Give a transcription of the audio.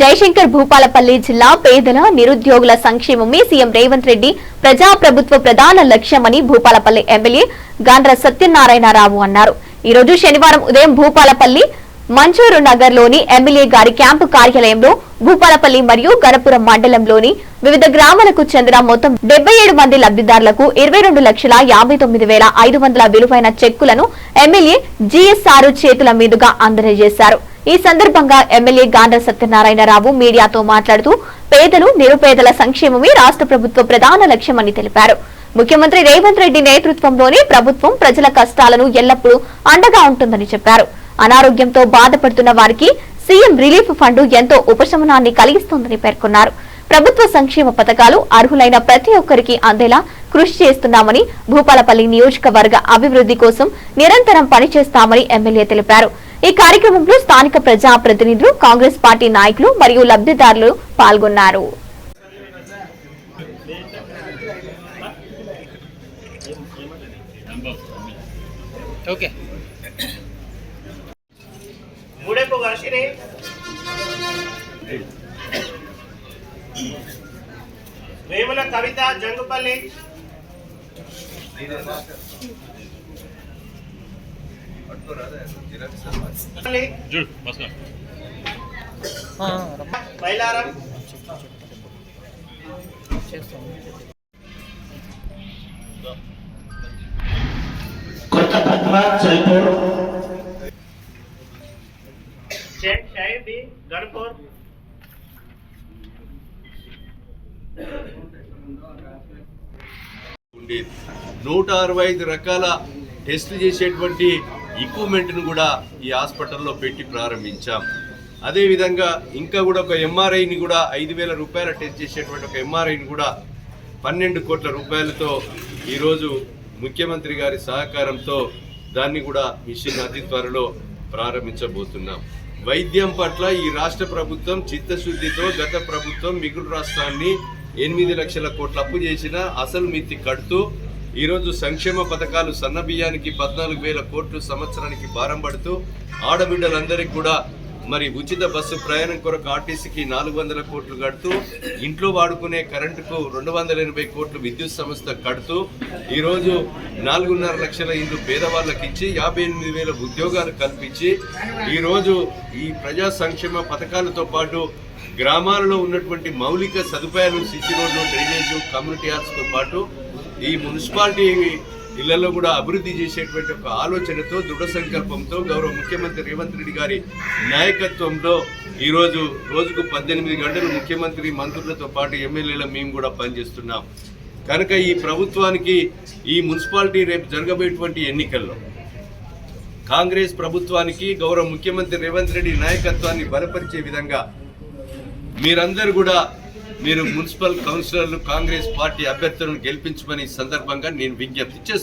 జయశంకర్ భూపాలపల్లి జిల్లా పేదల నిరుద్యోగుల సంక్షేమమే సీఎం రేవంత్ రెడ్డి ప్రజాప్రభుత్వ ప్రధాన లక్ష్యమని భూపాలపల్లి ఎమ్మెల్యే గాండ్ర సత్యనారాయణరావు అన్నారు. ఈ రోజు శనివారం ఉదయం భూపాలపల్లి మంచూరు నగర్ లోని ఎమ్మెల్యే గారి క్యాంపు కార్యాలయంలో భూపాలపల్లి మరియు గణపురం మండలంలోని వివిధ గ్రామాలకు చెందిన మొత్తం 77 మంది లబ్ధిదారులకు 22,59,500 విలువైన చెక్కులను ఎమ్మెల్యే జీఎస్ఆర్ చేతుల మీదుగా అందజేశారు. ఈ సందర్భంగా ఎమ్మెల్యే గాండ్ర సత్యనారాయణరావు మీడియాతో మాట్లాడుతూ పేదలు నిరుపేదల సంక్షేమమే రాష్ట్ర ప్రభుత్వ ప్రధాన లక్ష్యమని తెలిపారు. ముఖ్యమంత్రి రేవంత్ రెడ్డి నేతృత్వంలోని ప్రభుత్వం ప్రజల కష్టాలను ఎల్లప్పుడూ అండగా ఉంటుందని చెప్పారు. అనారోగ్యంతో బాధపడుతున్న వారికి సీఎం రిలీఫ్ ఫండ్ ఎంతో ఉపశమనాన్ని కలిగిస్తోందని పేర్కొన్నారు. ప్రభుత్వ సంక్షేమ పథకాలు అర్హులైన ప్రతి ఒక్కరికి అందేలా కృషి చేస్తున్నామని, భూపాలపల్లి నియోజకవర్గ అభివృద్ధి కోసం నిరంతరం పనిచేస్తామని ఎమ్మెల్యే తెలిపారు. ఈ కార్యక్రమంలో స్థానిక ప్రజాప్రతినిధులు, కాంగ్రెస్ పార్టీ నాయకులు మరియు లబ్ధిదారులు పాల్గొన్నారు. వేముల కవిత జంగుపల్లి, మైలారం, కొత్త పద్మ చల్పూర్, షేక్ షాయిబ్ గణపూర్, 165 రకాల టెస్టులు చేసేటువంటి ఎక్విప్మెంట్ను కూడా ఈ హాస్పిటల్లో పెట్టి ప్రారంభించాం. అదేవిధంగా ఇంకా కూడా ఒక ఎంఆర్ఐని కూడా 5,000 రూపాయల టెస్ట్ చేసేటువంటి ఒక ఎంఆర్ఐని కూడా 12 కోట్ల రూపాయలతో ఈరోజు ముఖ్యమంత్రి గారి సహకారంతో దాన్ని కూడా మిషన్ అతి త్వరలో ప్రారంభించబోతున్నాం. వైద్యం పట్ల ఈ రాష్ట్ర ప్రభుత్వం చిత్తశుద్ధితో గత ప్రభుత్వం మిగులు రాష్ట్రాన్ని 8 లక్షల కోట్ల అప్పు చేసిన అసలు మితి కడుతూ ఈరోజు సంక్షేమ పథకాలు సన్న బియ్యానికి 14,000 కోట్లు సంవత్సరానికి భారం పడుతూ ఆడబిడ్డలందరికీ కూడా మరి ఉచిత బస్సు ప్రయాణం కొరకు ఆర్టీసీకి 400 కోట్లు కడుతూ ఇంట్లో వాడుకునే కరెంటుకు 280 కోట్లు విద్యుత్ సంస్థ కడుతూ ఈరోజు 4.5 లక్షల ఇండ్లు పేదవాళ్ళకి ఇచ్చి 58,000 ఉద్యోగాలు కల్పించి ఈరోజు ఈ ప్రజా సంక్షేమ పథకాలతో పాటు గ్రామాలలో ఉన్నటువంటి మౌలిక సదుపాయాలు, సిసి రోడ్లు, డ్రైనేజు, కమ్యూనిటీ హాల్స్తో పాటు ఈ మున్సిపాలిటీ ఇళ్లలో కూడా అభివృద్ధి చేసేటువంటి ఒక ఆలోచనతో, దృఢ సంకల్పంతో గౌరవ ముఖ్యమంత్రి రేవంత్ రెడ్డి గారి నాయకత్వంలో ఈరోజు రోజుకు 18 గంటలు ముఖ్యమంత్రి మంత్రులతో పాటు ఎమ్మెల్యేల మేము కూడా పనిచేస్తున్నాం. కనుక ఈ ప్రభుత్వానికి ఈ మున్సిపాలిటీ రేపు జరగబోయేటువంటి ఎన్నికల్లో కాంగ్రెస్ ప్రభుత్వానికి గౌరవ ముఖ్యమంత్రి రేవంత్ రెడ్డి నాయకత్వాన్ని బలపరిచే విధంగా మీరందరూ కూడా మీరు మున్సిపల్ కౌన్సిలర్లు, కాంగ్రెస్ పార్టీ అభ్యర్థులను గెలిపించమని సందర్భంగా నేను విజ్ఞప్తి చేస్తున్నాను.